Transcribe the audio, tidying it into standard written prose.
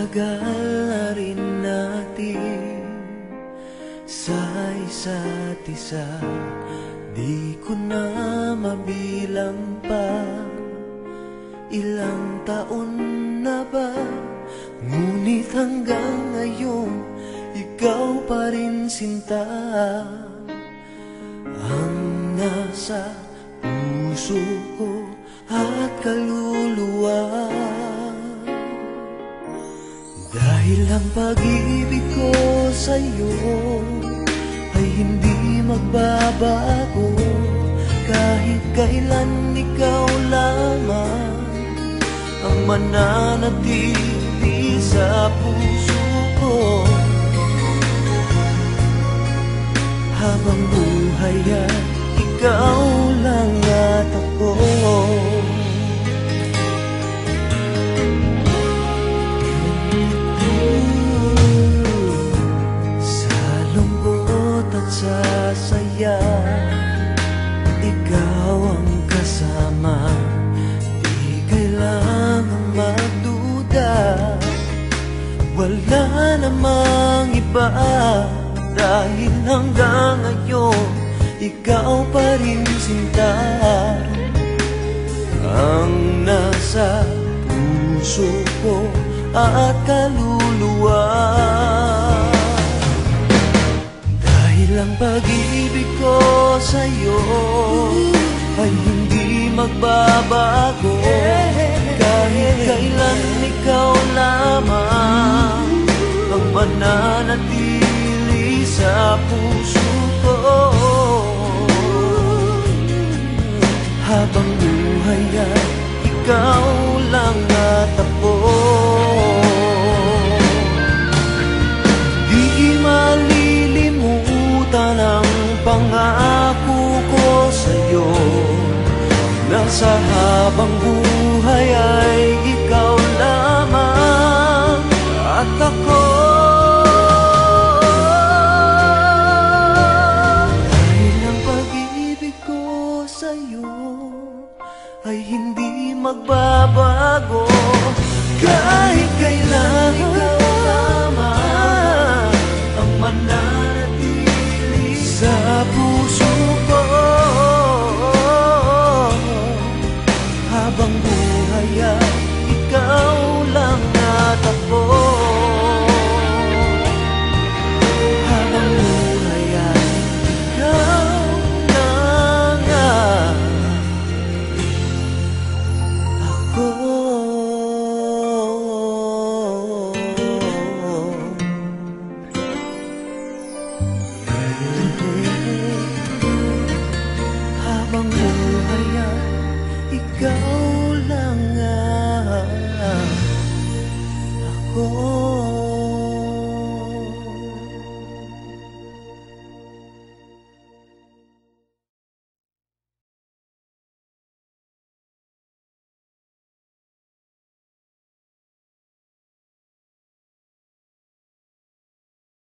tagal na rin natin sa isa't isa, di ko na mabilang pa ilang taon na ba. Ngunit hanggang ngayon, ikaw pa rin sinta ang nasa puso ko at kaluluwa. Dahil ang pag-ibig ko sa'yo ay hindi magbabago, kahit kailan ikaw lamang ang mananatili sa puso ko. Habang buhay ay ikaw lang at ako. Sa lungkot at sa saya, ikaw ang kasama. Di kailangang magduda, wala namang iba. Dahil hanggang ngayon, ikaw pa rin sinta ang nasa puso ko at kaluluwa. Dahil ang pag-ibig ko sa'yo ay hindi magbabago, kahit kailan ikaw lamang ang mananatili sa puso ko. Habang buhay ay ikaw lang at ako. Di malilimutan ang pangako ko sa'yo, na sa habang buhay ay ikaw lamang at ako. Dahil ang pag-ibig ko sa'yo ay hindi magbabago, kahit kailan ikaw lamang ang mananatili sa puso.